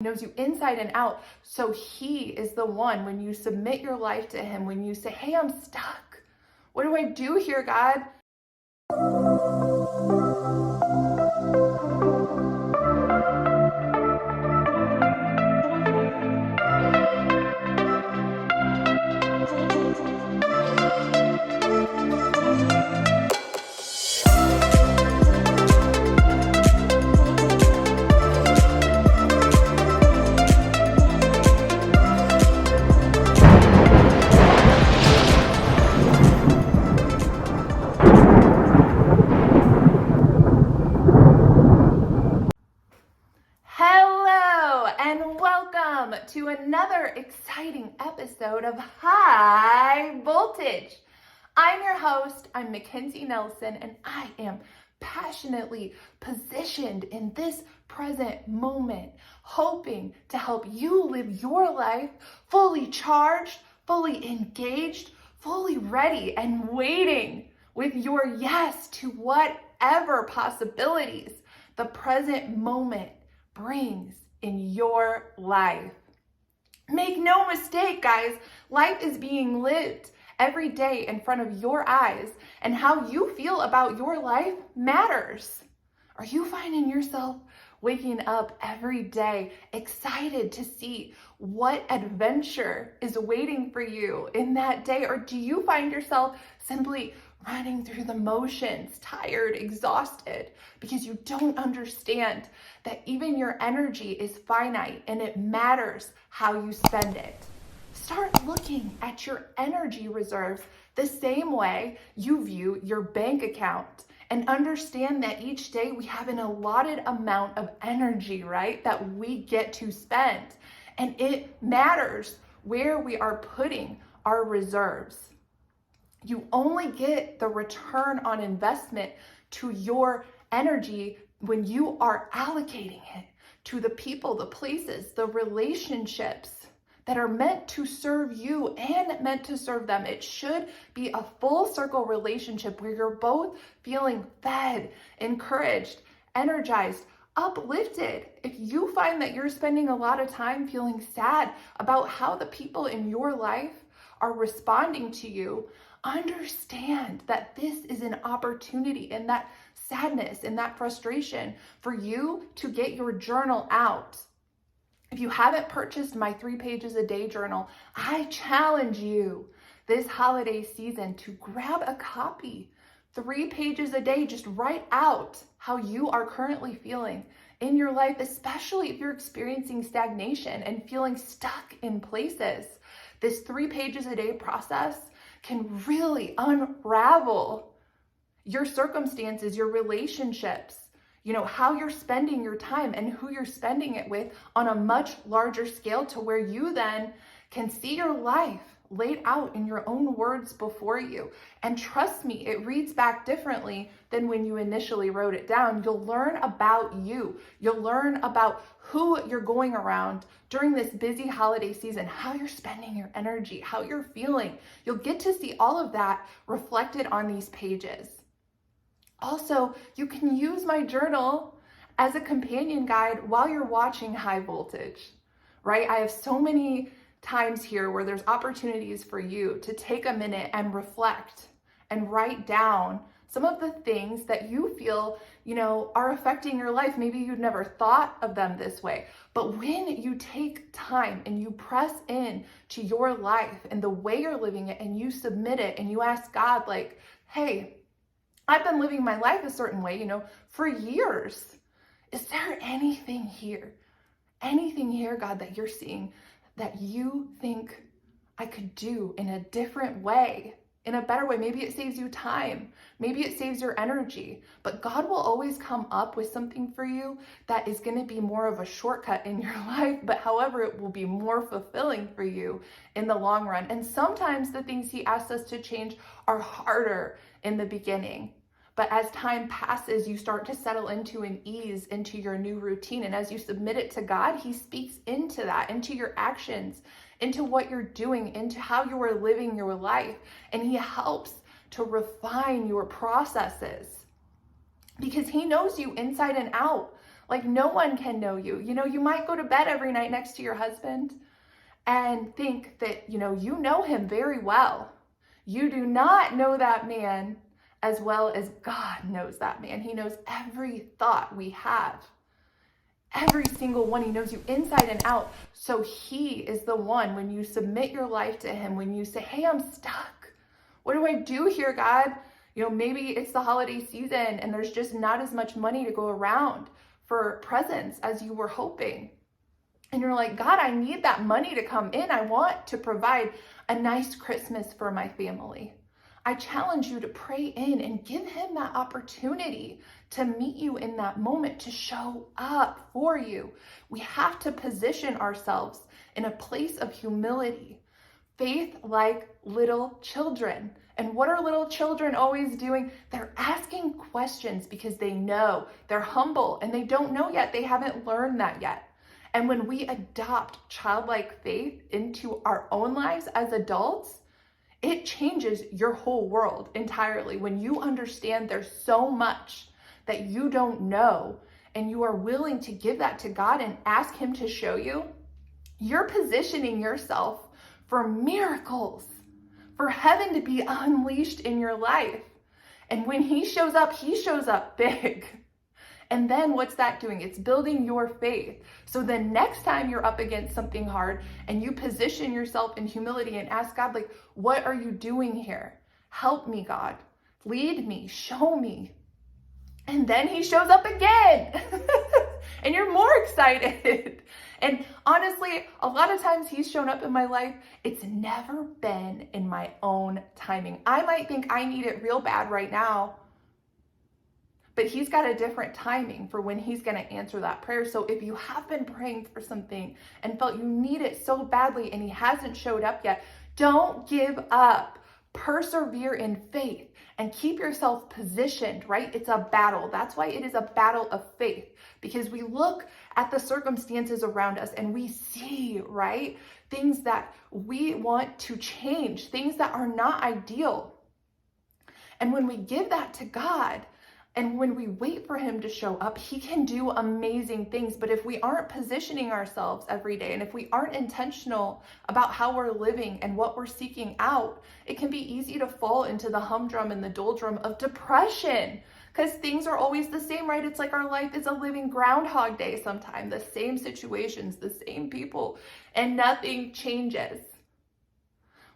He knows you inside and out. So he is the one, when you submit your life to him, when you say, hey, I'm stuck. What do I do here, God? Hello and welcome to another exciting episode of High Voltage. I'm your host, I'm Mackenzie Nelson, and I am passionately positioned in this present moment, hoping to help you live your life fully charged, fully engaged, fully ready, and waiting with your yes to whatever possibilities the present moment brings in your life. Make no mistake, guys, life is being lived every day in front of your eyes, and how you feel about your life matters. Are you finding yourself waking up every day excited to see what adventure is waiting for you in that day? Or do you find yourself simply running through the motions, tired, exhausted, because you don't understand that even your energy is finite and it matters how you spend it? Start looking at your energy reserves the same way you view your bank account, and understand that each day we have an allotted amount of energy, right, that we get to spend. And it matters where we are putting our reserves. You only get the return on investment to your energy when you are allocating it to the people, the places, the relationships that are meant to serve you and meant to serve them. It should be a full circle relationship where you're both feeling fed, encouraged, energized, uplifted. If you find that you're spending a lot of time feeling sad about how the people in your life are responding to you, understand that this is an opportunity, and that sadness and that frustration for you to get your journal out. If you haven't purchased my 3 pages a day journal, I challenge you this holiday season to grab a copy. 3 pages a day, just write out how you are currently feeling in your life, especially if you're experiencing stagnation and feeling stuck in places. This 3 pages a day process can really unravel your circumstances, your relationships, how you're spending your time and who you're spending it with on a much larger scale, to where you then can see your life laid out in your own words before you. And trust me, it reads back differently than when you initially wrote it down. You'll learn about you. You'll learn about who you're going around during this busy holiday season, how you're spending your energy, how you're feeling. You'll get to see all of that reflected on these pages. Also, you can use my journal as a companion guide while you're watching High Voltage, right? I have so many times here where there's opportunities for you to take a minute and reflect and write down some of the things that you feel, are affecting your life. Maybe you'd never thought of them this way, but when you take time and you press in to your life and the way you're living it, and you submit it, and you ask God, like, hey, I've been living my life a certain way, for years. Is there anything here, God, that you're seeing that you think I could do in a different way, in a better way? Maybe it saves you time. Maybe it saves your energy. But God will always come up with something for you that is going to be more of a shortcut in your life, but however, it will be more fulfilling for you in the long run. And sometimes the things He asks us to change are harder in the beginning. But as time passes, you start to settle into an ease into your new routine. And as you submit it to God, He speaks into that, into your actions, into what you're doing, into how you are living your life. And He helps to refine your processes, because He knows you inside and out. Like no one can know you. You know, you might go to bed every night next to your husband and think that, you know him very well. You do not know that man as well as God knows that man. He knows every thought we have. Every single one. He knows you inside and out. So he is the one, when you submit your life to him, when you say, hey, I'm stuck. What do I do here, God? You know, maybe it's the holiday season and there's just not as much money to go around for presents as you were hoping. And you're like, God, I need that money to come in. I want to provide a nice Christmas for my family. I challenge you to pray in and give him that opportunity to meet you in that moment, to show up for you. We have to position ourselves in a place of humility, faith like little children. And what are little children always doing? They're asking questions because they know. They're humble and they don't know yet. They haven't learned that yet. And when we adopt childlike faith into our own lives as adults, it changes your whole world entirely. When you understand there's so much that you don't know and you are willing to give that to God and ask him to show you, you're positioning yourself for miracles, for heaven to be unleashed in your life. And when he shows up big. And then what's that doing? It's building your faith. So the next time you're up against something hard and you position yourself in humility and ask God, like, what are you doing here? Help me, God. Lead me, show me. And then he shows up again. And you're more excited. And honestly, a lot of times he's shown up in my life, it's never been in my own timing. I might think I need it real bad right now, but he's got a different timing for when he's going to answer that prayer. So if you have been praying for something and felt you need it so badly and he hasn't showed up yet, don't give up. Persevere in faith and keep yourself positioned, right? It's a battle. That's why it is a battle of faith, because we look at the circumstances around us and we see, right, things that we want to change, things that are not ideal. And when we give that to God, and when we wait for him to show up, he can do amazing things. But if we aren't positioning ourselves every day, and if we aren't intentional about how we're living and what we're seeking out, it can be easy to fall into the humdrum and the doldrum of depression, because things are always the same, right? It's like our life is a living Groundhog Day sometimes, the same situations, the same people, and nothing changes.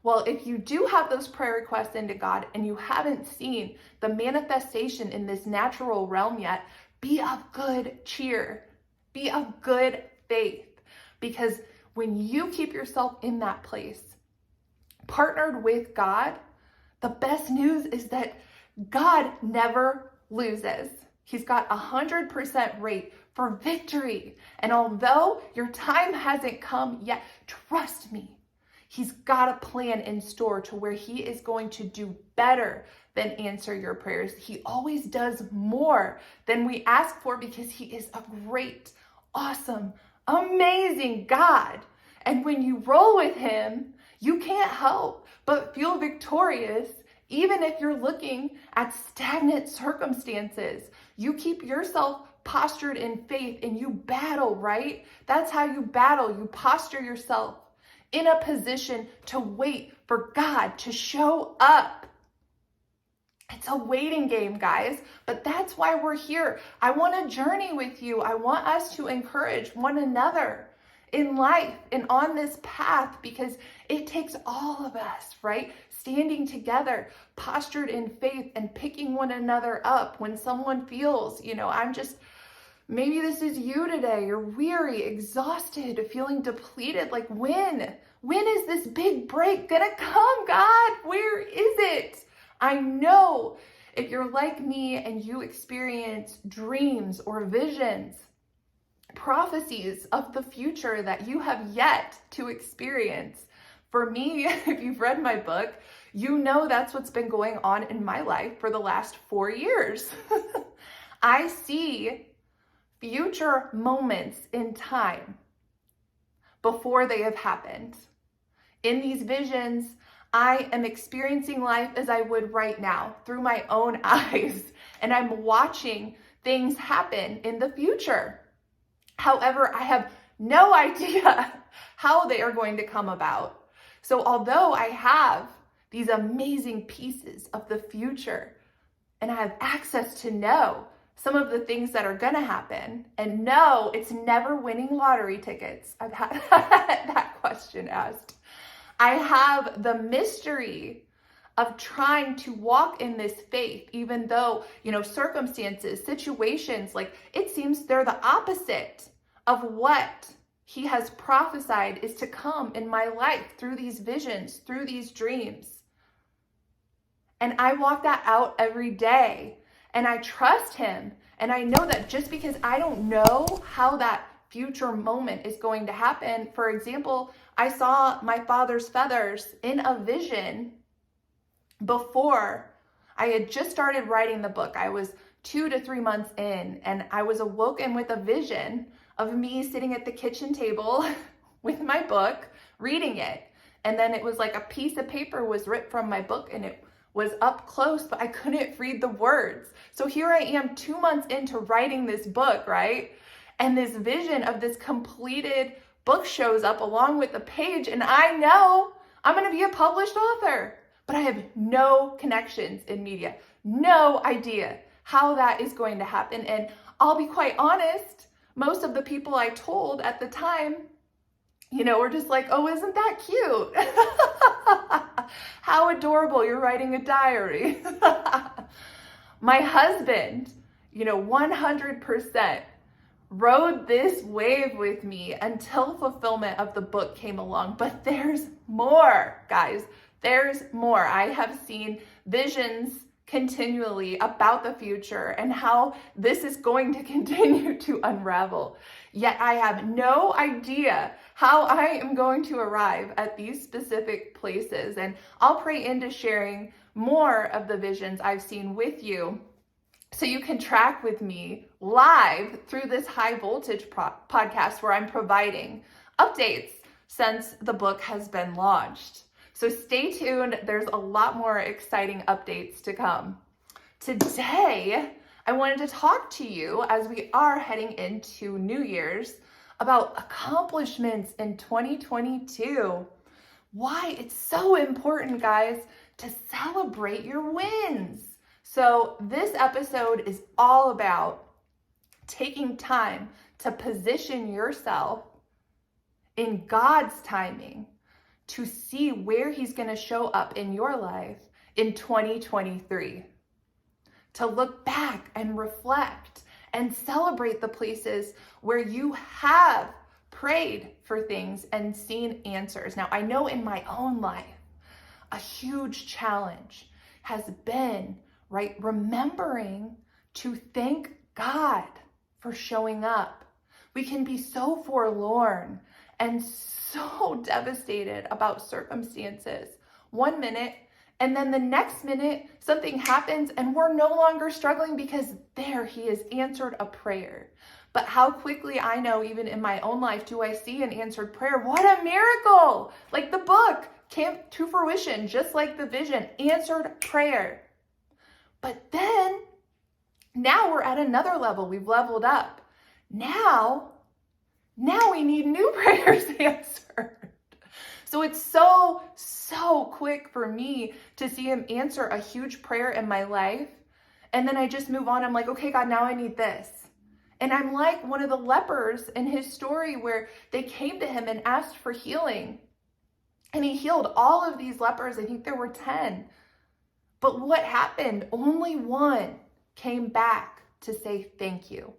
Well, if you do have those prayer requests into God and you haven't seen the manifestation in this natural realm yet, be of good cheer, be of good faith, because when you keep yourself in that place, partnered with God, the best news is that God never loses. He's got 100% rate for victory. And although your time hasn't come yet, trust me, he's got a plan in store to where he is going to do better than answer your prayers. He always does more than we ask for because he is a great, awesome, amazing God. And when you roll with him, you can't help but feel victorious, even if you're looking at stagnant circumstances. You keep yourself postured in faith and you battle, right? That's how you battle. You posture yourself in a position to wait for God to show up. It's a waiting game, guys, but that's why we're here. I want to journey with you. I want us to encourage one another in life and on this path, because it takes all of us, right? Standing together, postured in faith and picking one another up when someone feels, maybe this is you today. You're weary, exhausted, feeling depleted. Like when is this big break gonna come, God? Where is it? I know if you're like me and you experience dreams or visions, prophecies of the future that you have yet to experience. For me, if you've read my book, you know that's what's been going on in my life for the last 4 years. I see future moments in time before they have happened. In these visions, I am experiencing life as I would right now through my own eyes, and I'm watching things happen in the future. However, I have no idea how they are going to come about. So although I have these amazing pieces of the future and I have access to know some of the things that are going to happen, and no, it's never winning lottery tickets. I've had that question asked. I have the mystery of trying to walk in this faith, even though, circumstances, situations, like it seems they're the opposite of what he has prophesied is to come in my life through these visions, through these dreams. And I walk that out every day, and I trust him. And I know that just because I don't know how that future moment is going to happen. For example, I saw my father's feathers in a vision before I had just started writing the book. I was 2 to 3 months in, and I was awoken with a vision of me sitting at the kitchen table with my book, reading it. And then it was like a piece of paper was ripped from my book, and it was up close, but I couldn't read the words. So here I am 2 months into writing this book, right? And this vision of this completed book shows up along with the page, and I know I'm going to be a published author, but I have no connections in media, no idea how that is going to happen. And I'll be quite honest, most of the people I told at the time, were just like, oh, isn't that cute? How adorable, you're writing a diary. My husband, 100% rode this wave with me until fulfillment of the book came along. But there's more, guys. There's more. I have seen visions continually about the future and how this is going to continue to unravel. Yet I have no idea how I am going to arrive at these specific places. And I'll pray into sharing more of the visions I've seen with you so you can track with me live through this high voltage podcast where I'm providing updates since the book has been launched. So stay tuned. There's a lot more exciting updates to come. Today, I wanted to talk to you as we are heading into New Year's about accomplishments in 2022. Why it's so important, guys, to celebrate your wins. So this episode is all about taking time to position yourself in God's timing to see where he's going to show up in your life in 2023. To look back and reflect and celebrate the places where you have prayed for things and seen answers. Now, I know in my own life, a huge challenge has been, remembering to thank God for showing up. We can be so forlorn and so devastated about circumstances 1 minute, and then the next minute something happens and we're no longer struggling because there he has answered a prayer. But how quickly, I know even in my own life, do I see an answered prayer? What a miracle! Like the book came to fruition, just like the vision, answered prayer. But then now we're at another level. We've leveled up. Now we need new prayers answered. So it's so quick for me to see him answer a huge prayer in my life. And then I just move on. I'm like, okay, God, now I need this. And I'm like one of the lepers in his story where they came to him and asked for healing. And he healed all of these lepers. I think there were 10. But what happened? Only one came back to say thank you.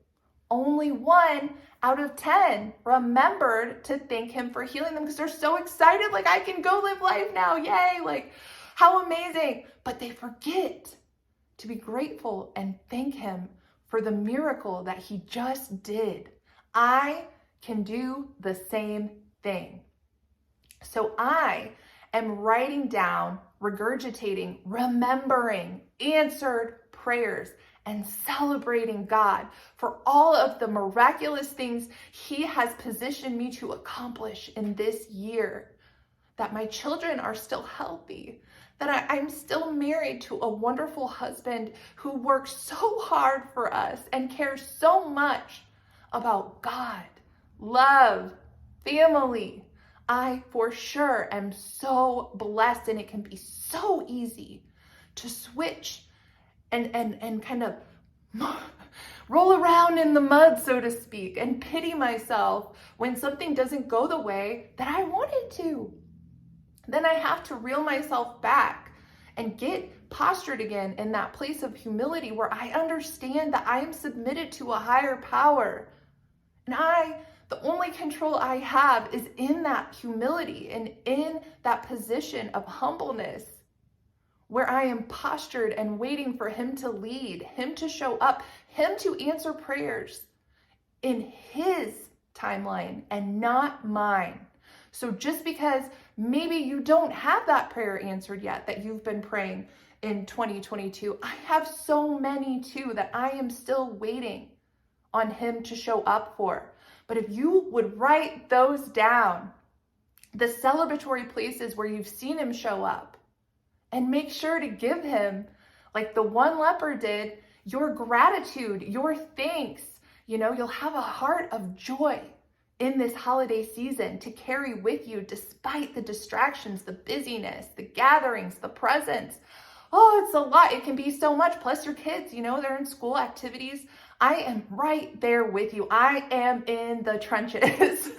Only 1 out of 10 remembered to thank him for healing them because they're so excited. Like, I can go live life now. Yay. Like, how amazing. But they forget to be grateful and thank him for the miracle that he just did. I can do the same thing. So I am writing down, regurgitating, remembering answered prayers and celebrating God for all of the miraculous things he has positioned me to accomplish in this year. That my children are still healthy, that I'm still married to a wonderful husband who works so hard for us and cares so much about God, love, family. I for sure am so blessed, and it can be so easy to switch and kind of roll around in the mud, so to speak, and pity myself when something doesn't go the way that I wanted to. Then I have to reel myself back and get postured again in that place of humility where I understand that I am submitted to a higher power. And the only control I have is in that humility and in that position of humbleness where I am postured and waiting for him to lead, him to show up, him to answer prayers in his timeline and not mine. So just because maybe you don't have that prayer answered yet that you've been praying in 2022, I have so many too that I am still waiting on him to show up for. But if you would write those down, the celebratory places where you've seen him show up, and make sure to give him, like the one leper did, your gratitude, your thanks. You'll have a heart of joy in this holiday season to carry with you despite the distractions, the busyness, the gatherings, the presents. Oh, it's a lot. It can be so much. Plus your kids, they're in school activities. I am right there with you. I am in the trenches.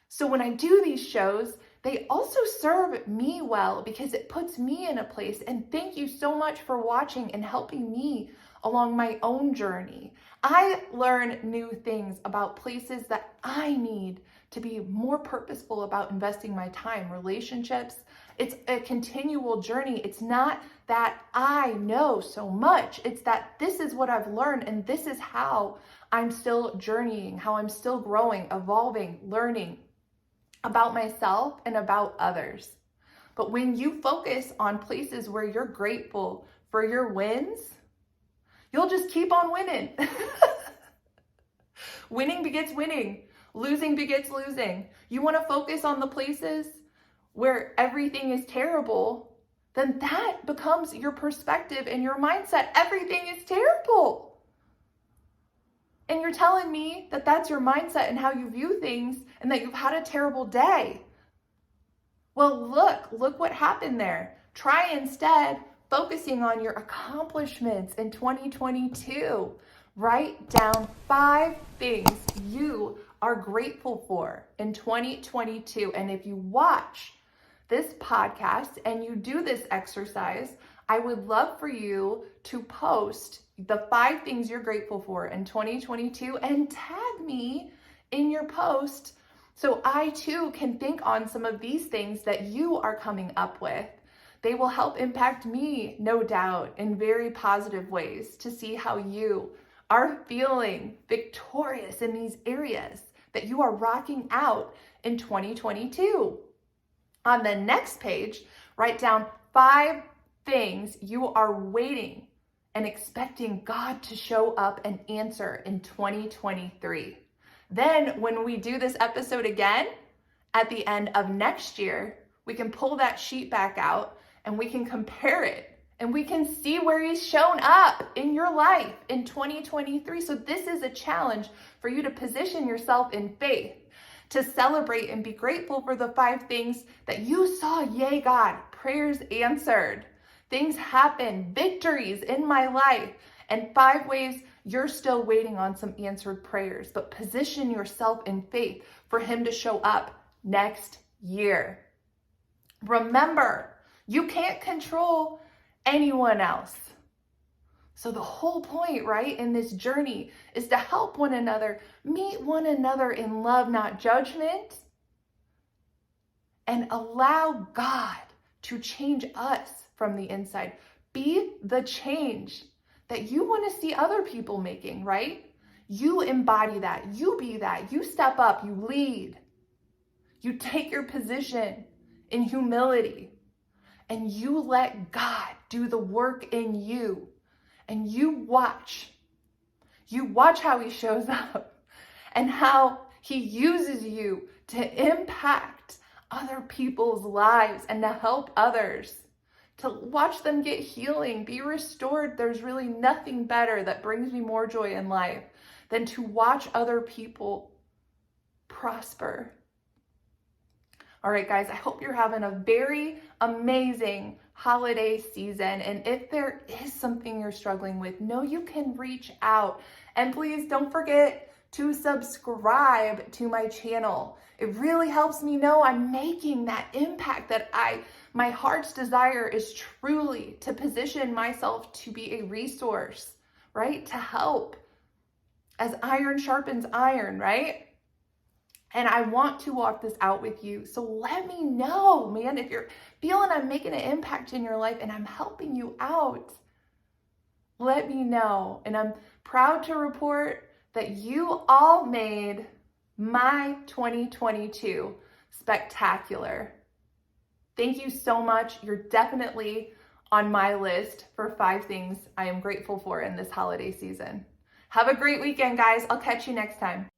So when I do these shows, they also serve me well because it puts me in a place. And thank you so much for watching and helping me along my own journey. I learn new things about places that I need to be more purposeful about investing my time, relationships. It's a continual journey. It's not that I know so much. It's that this is what I've learned and this is how I'm still journeying, how I'm still growing, evolving, learning about myself and about others. But when you focus on places where you're grateful for your wins, you'll just keep on winning. Winning begets winning. Losing begets losing. You want to focus on the places where everything is terrible, then that becomes your perspective and your mindset. Everything is terrible. And you're telling me that that's your mindset and how you view things and that you've had a terrible day. Well, look what happened there. Try instead focusing on your accomplishments in 2022. Write down 5 things you are grateful for in 2022. And if you watch this podcast and you do this exercise, I would love for you to post the 5 things you're grateful for in 2022 and tag me in your post so I too can think on some of these things that you are coming up with. They will help impact me, no doubt, in very positive ways to see how you are feeling victorious in these areas that you are rocking out in 2022. On the next page, write down 5 things you are waiting and expecting God to show up and answer in 2023. Then when we do this episode again at the end of next year, we can pull that sheet back out and we can compare it and we can see where he's shown up in your life in 2023. So this is a challenge for you to position yourself in faith, to celebrate and be grateful for the 5 things that you saw, yay God, prayers answered. Things happen, victories in my life, and 5 ways you're still waiting on some answered prayers, but position yourself in faith for him to show up next year. Remember, you can't control anyone else. So the whole point, right, in this journey is to help one another, meet one another in love, not judgment, and allow God to change us from the inside. Be the change that you want to see other people making, right? You embody that. You be that. You step up. You lead. You take your position in humility. And you let God do the work in you. And you watch. You watch how he shows up. And how he uses you to impact other people's lives and to help others. To watch them get healing, be restored. There's really nothing better that brings me more joy in life than to watch other people prosper. All right, guys, I hope you're having a very amazing holiday season. And if there is something you're struggling with, know you can reach out. And please don't forget to subscribe to my channel. It really helps me know I'm making that impact, that my heart's desire is truly to position myself to be a resource, right? To help as iron sharpens iron, right? And I want to walk this out with you. So let me know, man, if you're feeling I'm making an impact in your life and I'm helping you out, let me know. And I'm proud to report that you all made my 2022 spectacular. Thank you so much. You're definitely on my list for 5 things I am grateful for in this holiday season. Have a great weekend, guys. I'll catch you next time.